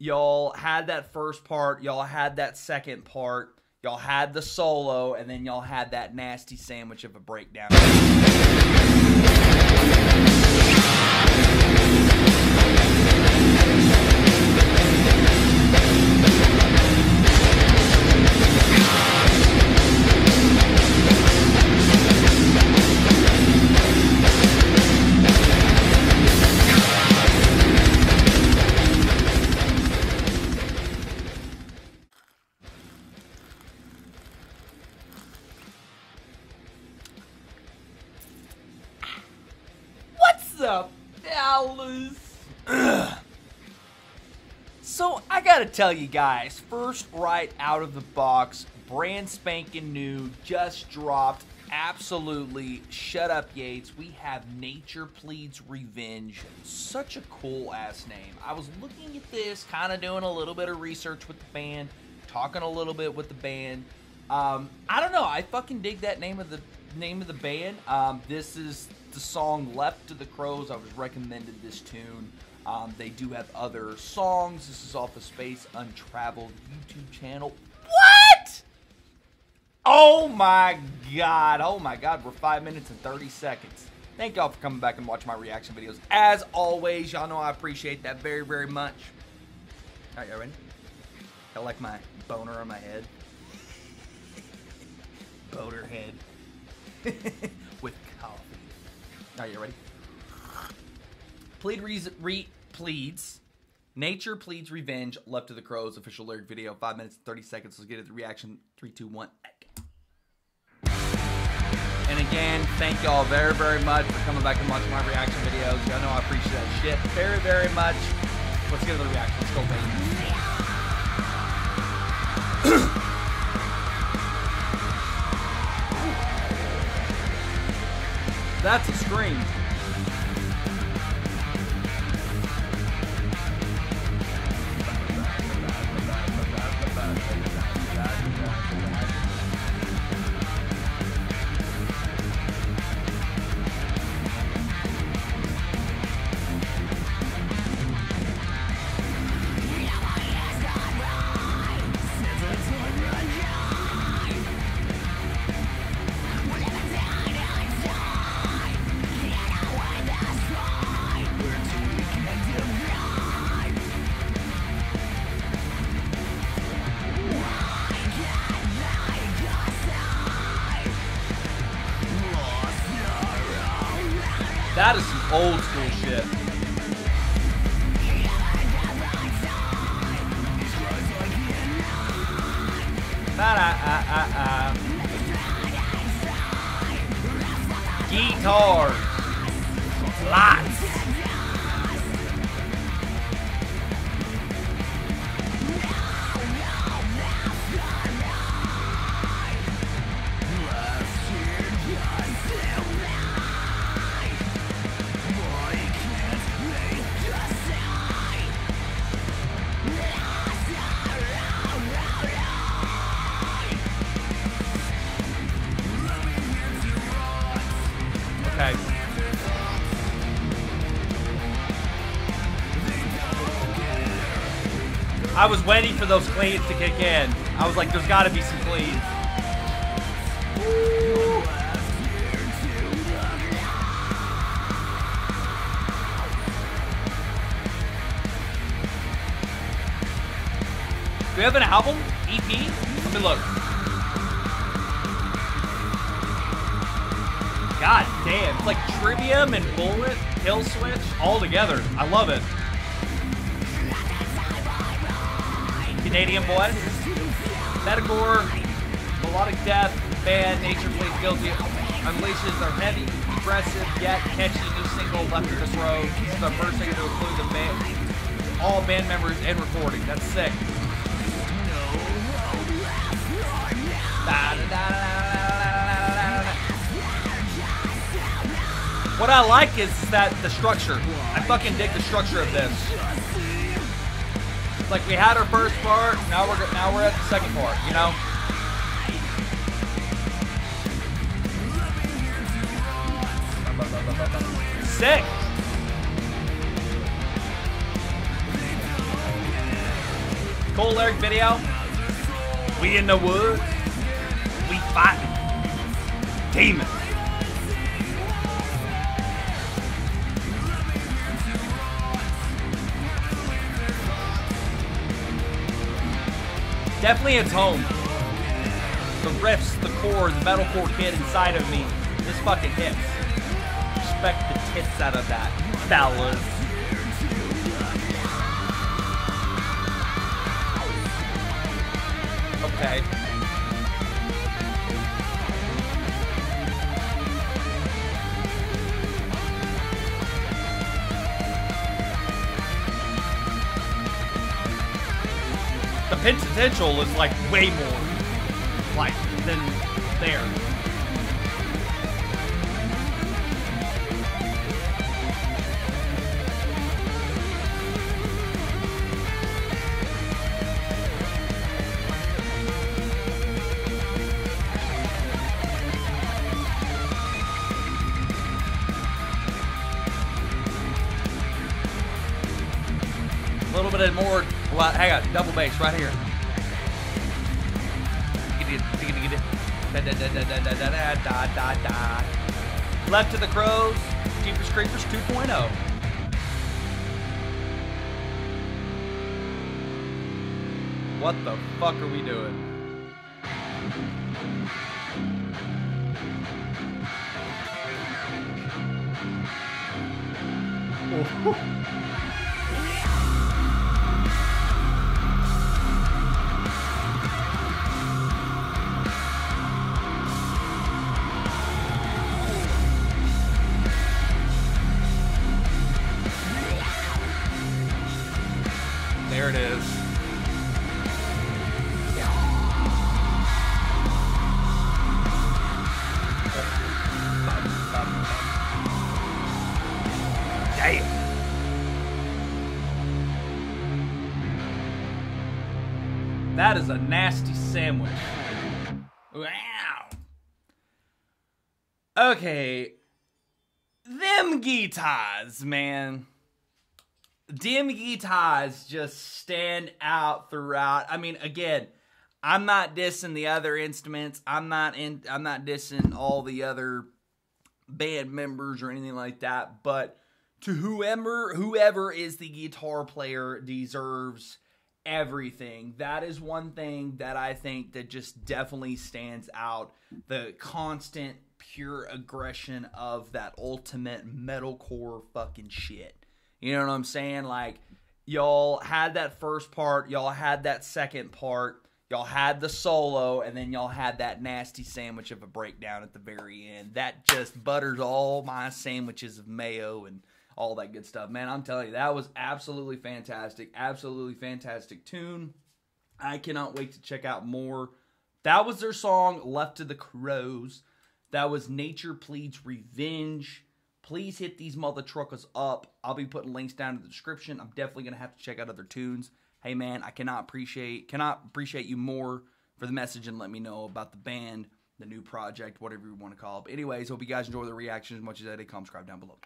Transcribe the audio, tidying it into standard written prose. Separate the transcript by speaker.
Speaker 1: Y'all had that first part. Y'all had that second part. Y'all had the solo, and then y'all had that nasty sandwich of a breakdown. What's up, Dallas? So I gotta tell you guys, first right out of the box, brand spanking new, just dropped, absolutely shut up Yates. We have Nature Pleads Revenge. Such a cool ass name. I was looking at this, kind of doing a little bit of research with the band, talking a little bit with the band. I don't know, I fucking dig that name of the band. This is the song Left to the Crows. I was recommended this tune. They do have other songs. This is off the Space Untraveled YouTube channel. What? Oh my god. Oh my god. We're 5 minutes and 30 seconds. Thank y'all for coming back and watching my reaction videos. As always, y'all know I appreciate that very, very much. Alright, y'all ready? I like my boner on my head. Boner head. With coffee. Alright, you ready? Pleads. Nature Pleads Revenge. Left to the Crows. Official lyric video. 5 minutes and 30 seconds. Let's get it. The reaction. 3, 2, 1. And again, thank y'all very, very much for coming back and watching my reaction videos. Y'all know I appreciate that shit very, very much. Let's get to the reaction. Let's go, baby. That's a scream. That is some old school shit. Guitar. Lots. Okay. I was waiting for those cleans to kick in. I was like, there's got to be some cleans. Do we have an album? EP? Let me look. God damn, it's like Trivium and Bullet, Kill Switch, all together. I love it. Canadian boy. Metagore, melodic death, band, Nature Pleads Guilty. Unleashes their heavy, aggressive, yet catchy new single, Left to the Crows. This is the first single to include the band, all band members and recording. That's sick. What I like is that the structure. I fucking dig the structure of this. Like we had our first part, now we're at the second part, you know? Sick. Cool lyric video. We in the woods. We fighting demons. Definitely hits home. The riffs, the core, the metalcore kid inside of me. This fucking hits. Respect the tits out of that, fellas. Okay. The potential is like way more like than there. A little bit more. Well, hang on, double bass right here. Left to the CROWS, Jeepers Creepers 2.0. What the fuck are we doing? Oh. There it is. Damn. That is a nasty sandwich. Wow. Okay. Them guitars, man. Them guitars just stand out throughout. I mean, again, I'm not dissing the other instruments. I'm not dissing all the other band members or anything like that. But to whoever is the guitar player deserves everything. That is one thing that I think that just definitely stands out. The constant, pure aggression of that ultimate metalcore fucking shit. You know what I'm saying? Like, y'all had that first part, y'all had that second part, y'all had the solo, and then y'all had that nasty sandwich of a breakdown at the very end. That just butters all my sandwiches of mayo and all that good stuff. Man, I'm telling you, that was absolutely fantastic. Absolutely fantastic tune. I cannot wait to check out more. That was their song, Left to the CROWS. That was Nature Pleads Revenge. Please hit these mother truckers up. I'll be putting links down in the description. I'm definitely going to have to check out other tunes. Hey, man, I cannot appreciate you more for the message and let me know about the band, the new project, whatever you want to call it. But anyways, hope you guys enjoy the reaction as much as I did. Comment, subscribe down below.